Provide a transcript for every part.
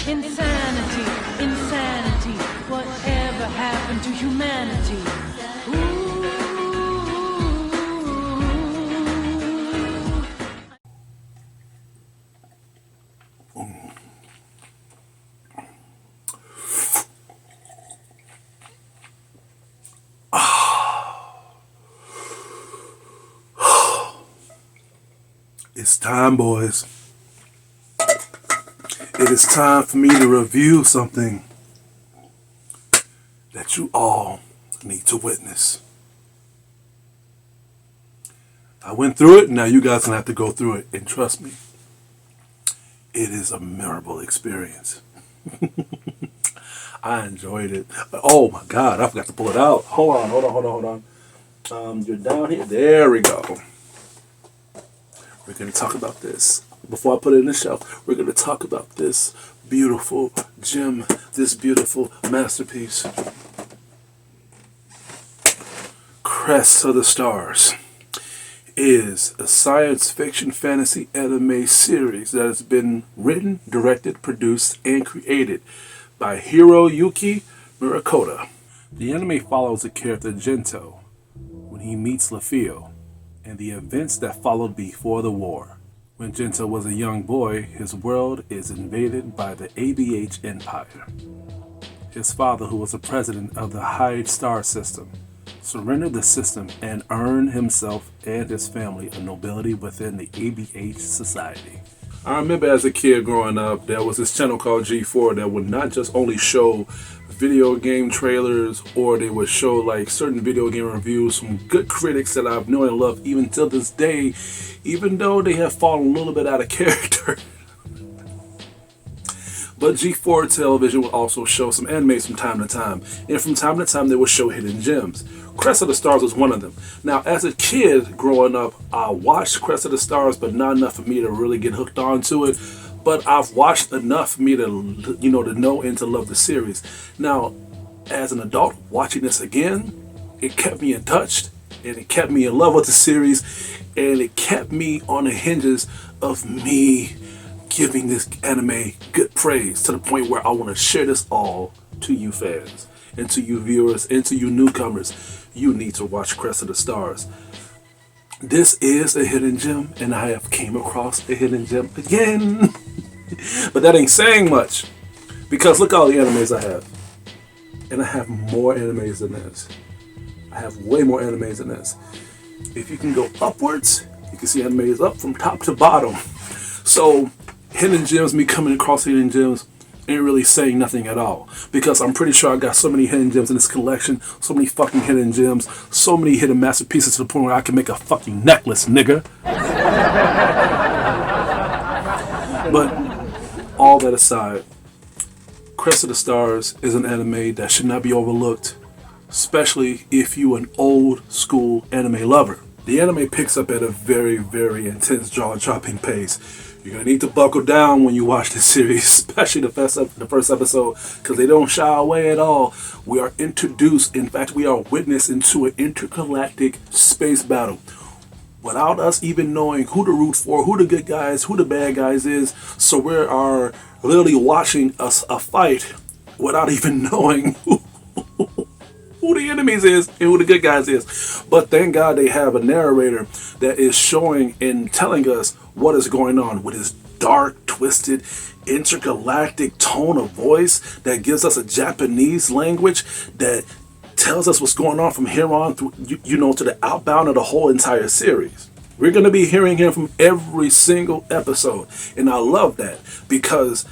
Insanity, insanity, whatever happened to humanity? Ooh. It's time, boys. It is time for me to review something that you all need to witness. I went through it, now you guys gonna have to go through it, and trust me, it is a memorable experience. I enjoyed it. Oh my God, I forgot to pull it out. Hold on. You're down here. There we go. We're gonna talk about this. Before I put it in the shelf, we're gonna talk about this beautiful gem, this beautiful masterpiece. Crest of the Stars is a science fiction fantasy anime series that has been written, directed, produced, and created by Hiroyuki Murakota. The anime follows the character Gento when he meets Lafio and the events that followed before the war. When Gento was a young boy, his world is invaded by the ABH Empire. His father, who was the president of the Hyde Star System, surrendered the system and earned himself and his family a nobility within the ABH society. I remember as a kid growing up, there was this channel called G4 that would not just only show video game trailers, or they would show like certain video game reviews from good critics that I've known and loved even till this day, even though they have fallen a little bit out of character. But G4 television will also show some animes from time to time, and from time to time they will show hidden gems. Crest of the Stars was one of them. Now, as a kid growing up, I watched Crest of the Stars, but not enough for me to really get hooked onto it. But I've watched enough for me to, to know and to love the series. Now, as an adult watching this again, it kept me in touch, and it kept me in love with the series, and it kept me on the hinges of me giving this anime good praise to the point where I want to share this all to you fans, and to you viewers, and to you newcomers. You need to watch Crest of the Stars. This is a hidden gem, and I have came across a hidden gem again. But that ain't saying much, because look at all the animes I have. And I have more animes than this. I have way more animes than this. If you can go upwards, you can see animes up from top to bottom. So hidden gems, me coming across hidden gems, ain't really saying nothing at all, because I'm pretty sure I got so many hidden gems in this collection, so many fucking hidden gems, so many hidden masterpieces to the point where I can make a fucking necklace, nigga. But all that aside, Crest of the Stars is an anime that should not be overlooked, especially if you an old school anime lover. The anime picks up at a very, very intense jaw-dropping pace. You're going to need to buckle down when you watch this series, especially the first episode, because they don't shy away at all. We are introduced, in fact, we are witness into an intergalactic space battle, without us even knowing who to root for, who the good guys, who the bad guys is. So we are literally watching us a fight without even knowing who the enemies is and who the good guys is. But thank God they have a narrator that is showing and telling us what is going on with his dark, twisted, intergalactic tone of voice that gives us a Japanese language that tells us what's going on from here on through, to the outbound of the whole entire series. We're going to be hearing him from every single episode, and I love that, because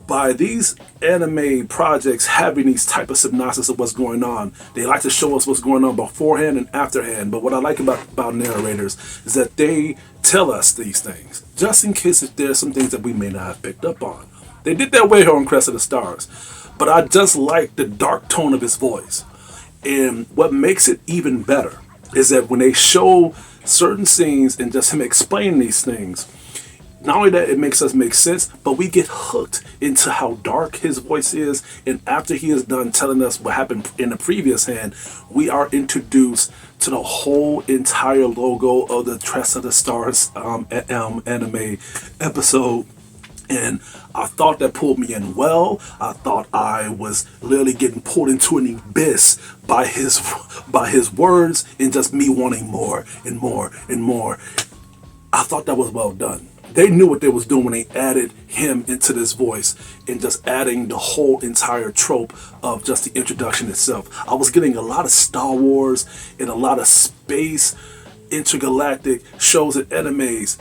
by these anime projects having these type of synopsis of what's going on, they like to show us what's going on beforehand and afterhand. But what I like about narrators is that they tell us these things, just in case if there's some things that we may not have picked up on. They did that way here on Crest of the Stars, but I just like the dark tone of his voice. And what makes it even better is that when they show certain scenes and just him explaining these things, not only that it makes us make sense, but we get hooked into how dark his voice is. And after he is done telling us what happened in the previous hand, we are introduced to the whole entire logo of the Crest of the Stars anime episode. And I thought that pulled me in well. I thought I was literally getting pulled into an abyss by his words, and just me wanting more and more and more. I thought that was well done. They knew what they was doing when they added him into this voice and just adding the whole entire trope of just the introduction itself. I was getting a lot of Star Wars and a lot of space intergalactic shows and animes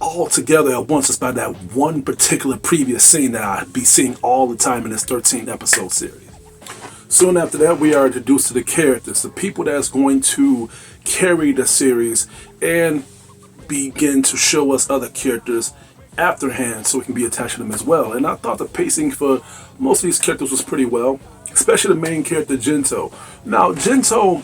all together at once, just by that one particular previous scene that I'd be seeing all the time in this 13 episode series. Soon after that, we are introduced to the characters, the people that's going to carry the series and begin to show us other characters afterhand so we can be attached to them as well. And I thought the pacing for most of these characters was pretty well, especially the main character, Gento. Now, Gento,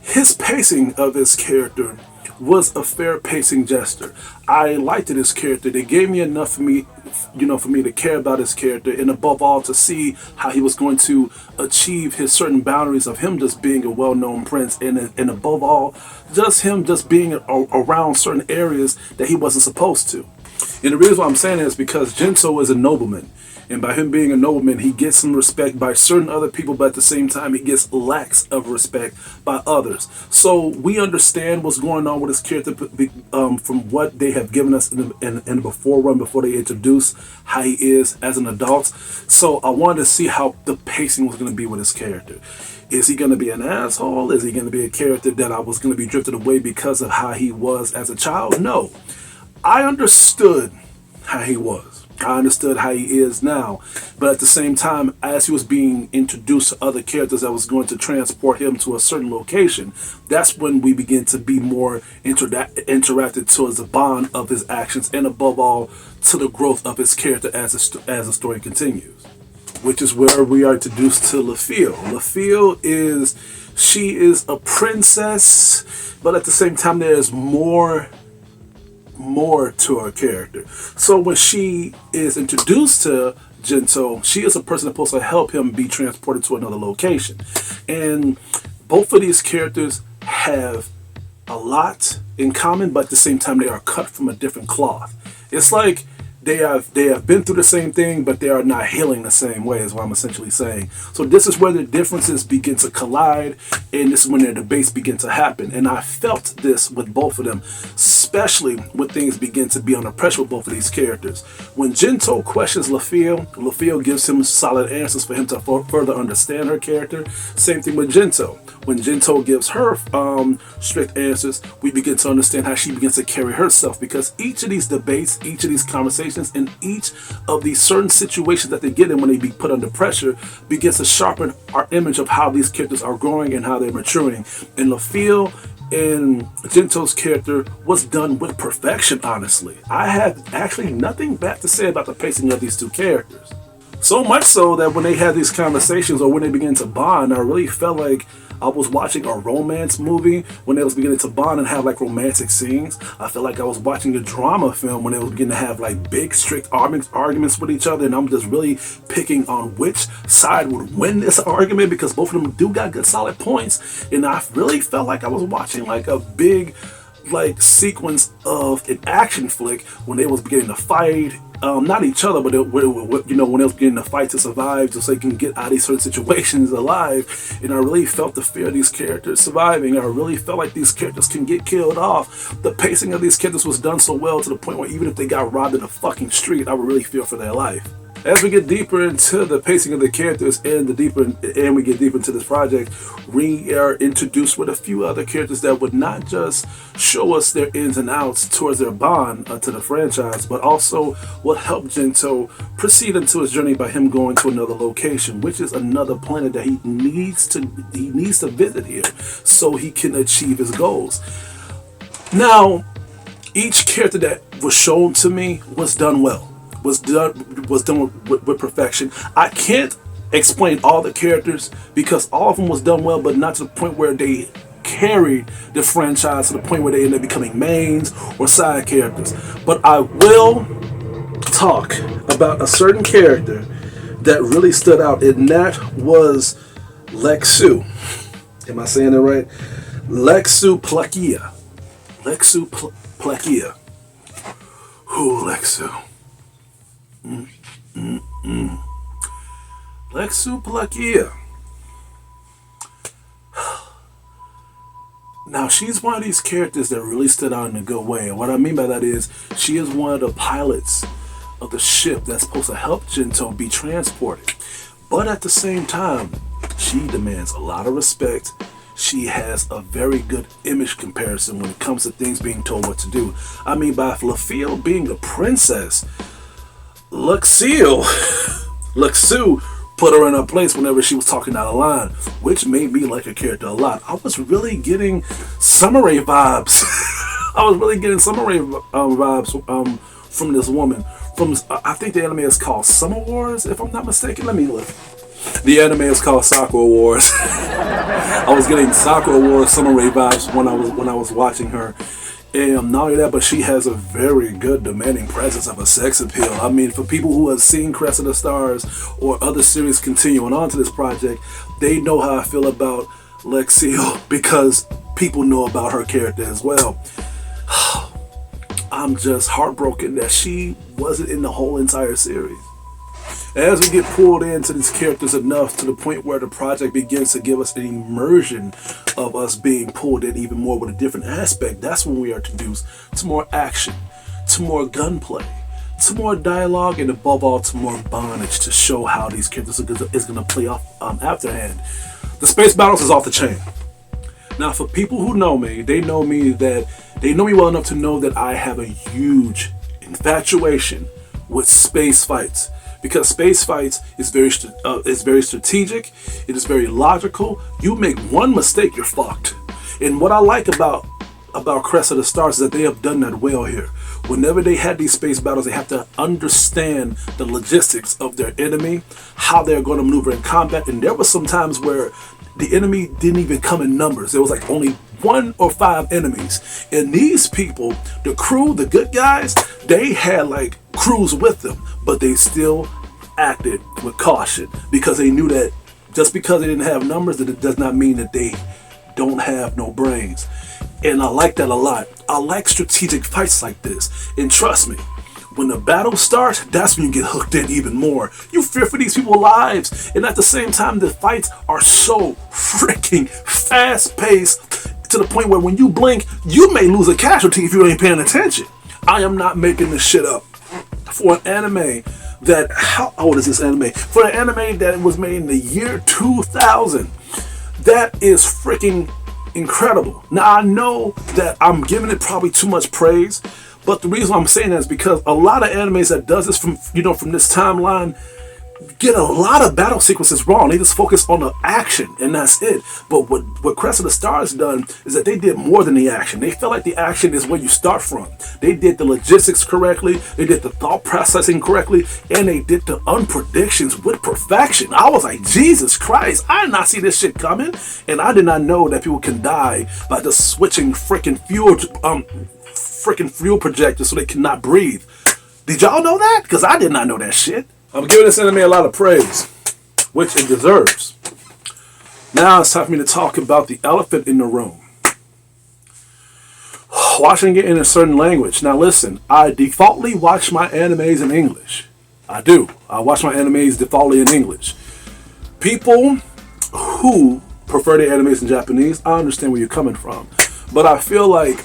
his pacing of his character was a fair pacing gesture. I liked his character. They gave me enough for me, for me to care about his character, and above all to see how he was going to achieve his certain boundaries of him just being a well-known prince, and above all, just him just being around certain areas that he wasn't supposed to. And the reason why I'm saying it is because Gento is a nobleman. And by him being a nobleman, he gets some respect by certain other people, but at the same time, he gets lacks of respect by others. So we understand what's going on with his character from what they have given us in the before run, before they introduce how he is as an adult. So I wanted to see how the pacing was going to be with his character. Is he going to be an asshole? Is he going to be a character that I was going to be drifted away because of how he was as a child? No. I understood how he was. I understood how he is now, but at the same time, as he was being introduced to other characters that was going to transport him to a certain location, that's when we begin to be more interacted towards the bond of his actions, and above all, to the growth of his character as the story continues. Which is where we are introduced to Lafille. Lafille she is a princess, but at the same time, there's more to her character. So when she is introduced to Gento, she is a person that's supposed to help him be transported to another location. And both of these characters have a lot in common, but at the same time they are cut from a different cloth. It's like they have been through the same thing, but they are not healing the same way, is what I'm essentially saying. So this is where the differences begin to collide, and this is when their debates begin to happen. And I felt this with both of them, especially when things begin to be under pressure with both of these characters. When Gento questions Lafille gives him solid answers for him to further understand her character. Same thing with Gento. When Gento gives her strict answers, we begin to understand how she begins to carry herself, because each of these debates, each of these conversations, and each of these certain situations that they get in when they be put under pressure begins to sharpen our image of how these characters are growing and how they're maturing. And Lafille and Gento's character was done with perfection, honestly. I have actually nothing bad to say about the pacing of these two characters. So much so that when they had these conversations, or when they began to bond, I really felt like I was watching a romance movie when they was beginning to bond and have like romantic scenes. I felt like I was watching a drama film when they was beginning to have like big, strict arguments with each other, and I'm just really picking on which side would win this argument, because both of them do got good solid points. And I really felt like I was watching like a big sequence of an action flick when they was beginning to fight. Not each other, but when they was getting to fight to survive, just so they can get out of these certain situations alive. And I really felt the fear of these characters surviving. I really felt like these characters can get killed off. The pacing of these characters was done so well to the point where even if they got robbed in the fucking street, I would really feel for their life. As we get deeper into the pacing of the characters and we get deeper into this project, we are introduced with a few other characters that would not just show us their ins and outs towards their bond to the franchise, but also will help Gento proceed into his journey by him going to another location, which is another planet that he needs to visit here so he can achieve his goals. Now, each character that was shown to me was done well. Was done with perfection. I can't explain all the characters because all of them was done well, but not to the point where they carried the franchise to the point where they end up becoming mains or side characters. But I will talk about a certain character that really stood out, and that was Lexu. Am I saying it right? Lexu Plakia. Plakia. Who Lexu? Lexu Plakia. Now, she's one of these characters that really stood out in a good way. And what I mean by that is, she is one of the pilots of the ship that's supposed to help Jinto be transported. But at the same time, she demands a lot of respect. She has a very good image comparison when it comes to things being told what to do. I mean, by Lafille being the princess, Lexu put her in her place whenever she was talking out of line, which made me like her character a lot. I was really getting Summer Rae vibes. Vibes from this woman. From I think the anime is called Summer Wars, if I'm not mistaken. Let me look. The anime is called Sakura Wars. I was getting Sakura Wars Summer Rae vibes when I was watching her. And not only that, but she has a very good demanding presence of a sex appeal. I mean, for people who have seen Crest of the Stars or other series continuing on to this project, they know how I feel about Lexio because people know about her character as well. I'm just heartbroken that she wasn't in the whole entire series. As we get pulled into these characters enough to the point where the project begins to give us an immersion of us being pulled in even more with a different aspect, that's when we are introduced to more action, to more gunplay, to more dialogue, and above all, to more bondage to show how these characters is going to play off afterhand. The space battles is off the chain. Now, for people who know me, they know me well enough to know that I have a huge infatuation with space fights. Because space fights is very strategic, it is very logical. You make one mistake, you're fucked. And what I like about Crest of the Stars is that they have done that well here. Whenever they had these space battles, they have to understand the logistics of their enemy, how they're going to maneuver in combat. And there was some times where the enemy didn't even come in numbers. There was like only 1 or 5 enemies. And these people, the crew, the good guys, they had like crews with them, but they still acted with caution because they knew that just because they didn't have numbers, that it does not mean that they don't have no brains. And I like that a lot. I like strategic fights like this. And trust me, when the battle starts, that's when you get hooked in even more. You fear for these people's lives. And at the same time, the fights are so freaking fast-paced to the point where when you blink, you may lose a casualty if you ain't paying attention. I am not making this shit up. For an anime that, how old is this anime? For an anime that was made in the year 2000, that is freaking incredible. Now, I know that I'm giving it probably too much praise, but the reason I'm saying that is because a lot of animes that does this from this timeline get a lot of battle sequences wrong. They just focus on the action and that's it. But what Crest of the Stars done is that they did more than the action. They felt like the action is where you start from. They did the logistics correctly, they did the thought processing correctly, and they did the unpredictions with perfection. I was like, Jesus Christ, I did not see this shit coming, and I did not know that people can die by just switching freaking fuel projectors so they cannot breathe. Did y'all know that? Because I did not know that shit. I'm giving this anime a lot of praise, which it deserves. Now it's time for me to talk about the elephant in the room. Watching it in a certain language. Now listen, I defaultly watch my animes in English. I do. I watch my animes defaultly in English. People who prefer their animes in Japanese, I understand where you're coming from. But I feel like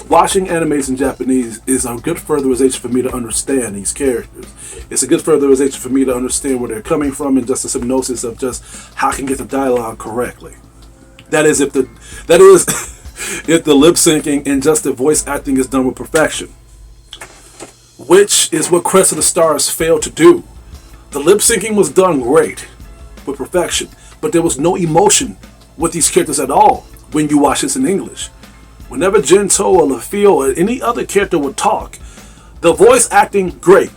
watching animes in Japanese is a good furtherization for me to understand these characters. It's a good furtherization for me to understand where they're coming from and just a hypnosis of just how I can get the dialogue correctly. That is if the lip syncing and just the voice acting is done with perfection, which is what Crest of the Stars failed to do. The lip syncing was done great with perfection, but there was no emotion with these characters at all when you watch this in English. Whenever Jinto or Lafille or any other character would talk, the voice acting, great.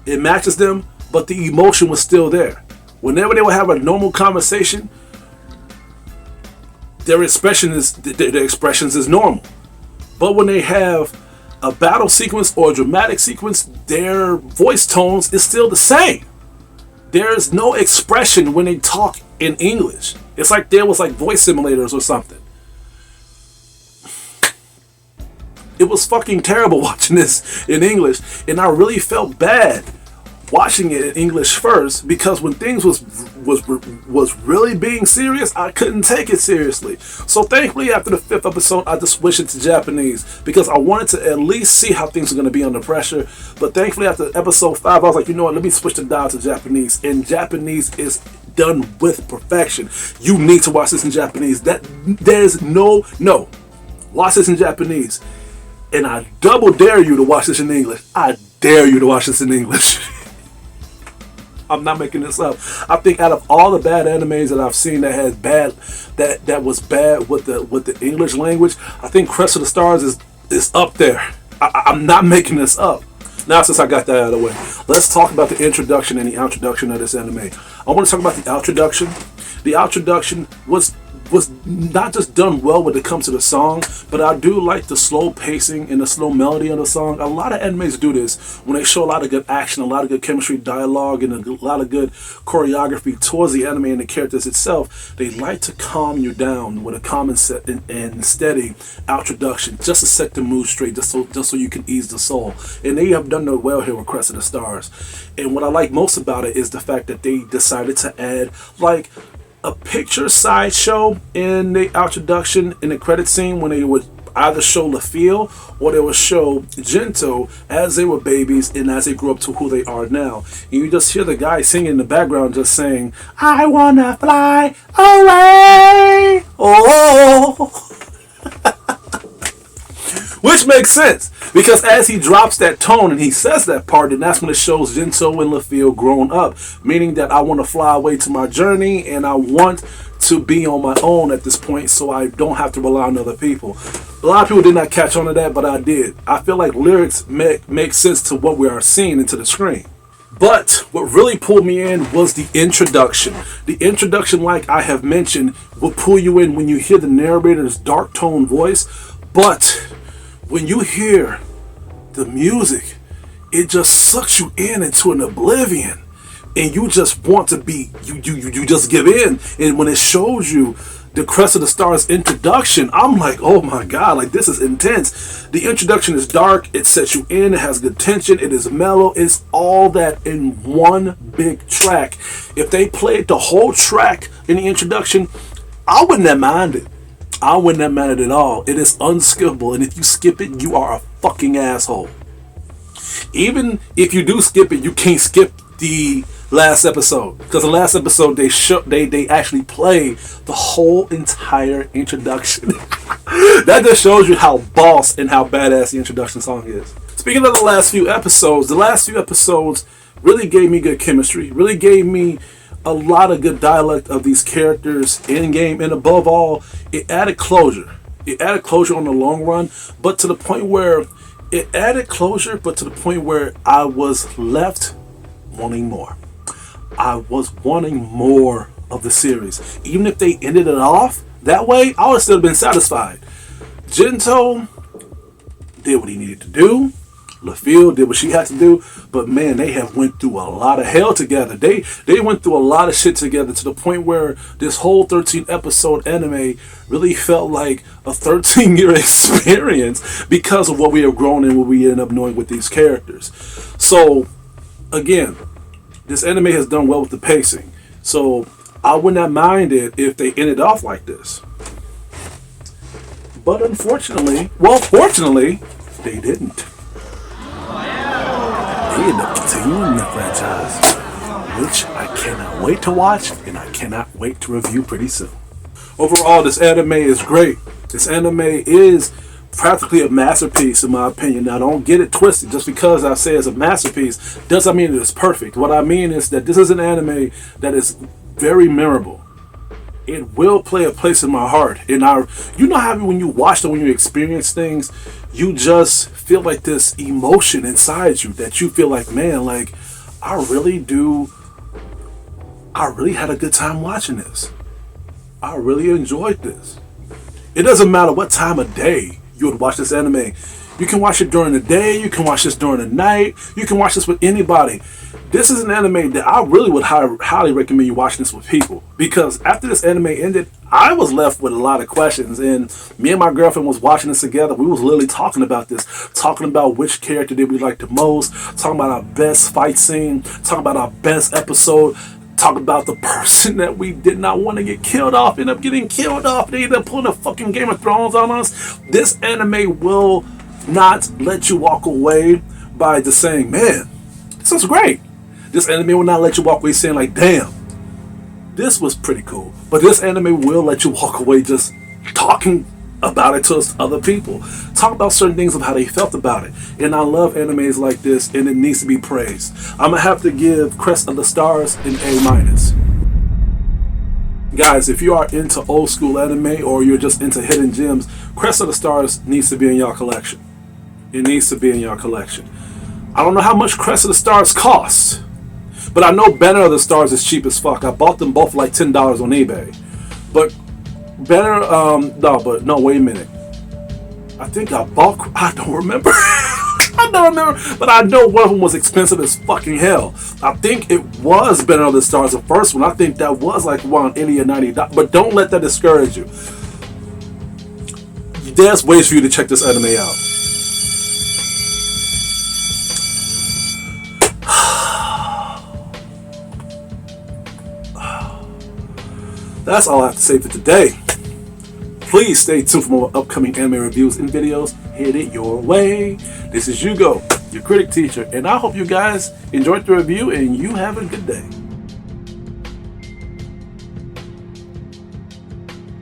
It matches them, but the emotion was still there. Whenever they would have a normal conversation, their expressions is normal. But when they have a battle sequence or a dramatic sequence, their voice tones is still the same. There's no expression when they talk in English. It's like there was like voice simulators or something. It was fucking terrible watching this in English, and I really felt bad watching it in English first, because when things was really being serious, I couldn't take it seriously. So thankfully, after the 5th episode, I just switched it to Japanese because I wanted to at least see how things are going to be under pressure. But thankfully, after episode 5, I was like, you know what, let me switch the dial to Japanese. And Japanese is done with perfection. You need to watch this in Japanese. There's no, watch this in Japanese. And I double dare you to watch this in English. I dare you to watch this in English. I'm not making this up. I think out of all the bad animes that I've seen that had bad, that was bad with the English language, I think Crest of the Stars is up there. I'm not making this up. Now, since I got that out of the way, let's talk about the introduction and the outtroduction of this anime. I want to talk about the outtroduction. The outtroduction was not just done well when it comes to the song, but I do like the slow pacing and the slow melody of the song. A lot of animes do this when they show a lot of good action, a lot of good chemistry, dialogue, and a lot of good choreography towards the anime and the characters itself. They like to calm you down with a calm and steady introduction, just to set the mood straight, just so you can ease the soul. And they have done it well here with Crest of the Stars. And what I like most about it is the fact that they decided to add like a picture sideshow in the introduction, in the credit scene, when they would either show LaFille or they would show Gento as they were babies and as they grew up to who they are now. And you just hear the guy singing in the background, just saying, "I wanna fly away." Oh. Which makes sense, because as he drops that tone and he says that part, and that's when it shows Gento and LaFille grown up, meaning that I want to fly away to my journey and I want to be on my own at this point so I don't have to rely on other people. A lot of people did not catch on to that, but I did. I feel like lyrics make sense to what we are seeing into the screen. But what really pulled me in was the introduction. The introduction, like I have mentioned, will pull you in when you hear the narrator's dark tone voice, but when you hear the music, it just sucks you into an oblivion, and you just want to be, you just give in. And when it shows you the Crest of the Stars introduction, I'm like, oh my god, like this is intense. The introduction is dark, it sets you in, it has good tension, it is mellow, it's all that in one big track. If they played the whole track in the introduction, I wouldn't have minded. I wouldn't have minded at all. It is unskippable, and if you skip it, you are a fucking asshole. Even if you do skip it, you can't skip the last episode, because the last episode they actually play the whole entire introduction. That just shows you how boss and how badass the introduction song is. Speaking of the last few episodes really gave me good chemistry, really gave me a lot of good dialect of these characters in game, and above all, it added closure. It added closure on the long run, but to the point where I was left wanting more. I was wanting more of the series. Even if they ended it off that way, I would still have been satisfied. Gento did what he needed to do. LaFille did what she had to do, but man, they have went through a lot of hell together. They went through a lot of shit together, to the point where this whole 13 episode anime really felt like a 13-year experience because of what we have grown and what we end up knowing with these characters. So again, this anime has done well with the pacing, so I would not mind it if they ended off like this. But fortunately, they didn't. They end up continuing the franchise, which I cannot wait to watch, and I cannot wait to review pretty soon. Overall, this anime is great. This anime is practically a masterpiece, in my opinion. Now, don't get it twisted. Just because I say it's a masterpiece doesn't mean it's perfect. What I mean is that this is an anime that is very memorable. It will play a place in my heart. And you know how when you watch it, when you experience things, you just feel like this emotion inside you that you feel like, man, like I really had a good time watching this. I really enjoyed this. It doesn't matter what time of day you would watch this anime. You can watch it during the day, you can watch this during the night, you can watch this with anybody. This is an anime that I really would highly recommend you watching this with people, because after this anime ended, I was left with a lot of questions, and me and my girlfriend was watching this together. We was literally talking about this, talking about which character did we like the most, talking about our best fight scene, talking about our best episode, talking about the person that we did not want to get killed off, ended up getting killed off. They ended up pulling a fucking Game of Thrones on us. This anime will not let you walk away by just saying, man, this is great. This anime will not let you walk away saying like, damn, this was pretty cool. But this anime will let you walk away just talking about it to other people. Talk about certain things of how they felt about it. And I love animes like this, and it needs to be praised. I'm going to have to give Crest of the Stars an A-. Guys, if you are into old school anime or you're just into hidden gems, Crest of the Stars needs to be in your collection. It needs to be in your collection. I don't know how much Crest of the Stars costs, but I know Banner of the Stars is cheap as fuck. I bought them both for like $10 on eBay. But Banner, no, wait a minute. I think I don't remember. I don't remember, but I know one of them was expensive as fucking hell. I think it was Banner of the Stars, the first one. I think that was like around $80 or $90. But don't let that discourage you. There's ways for you to check this anime out. That's all I have to say for today. Please stay tuned for more upcoming anime reviews and videos headed your way. This is Hugo, your critic teacher, and I hope you guys enjoyed the review and you have a good day.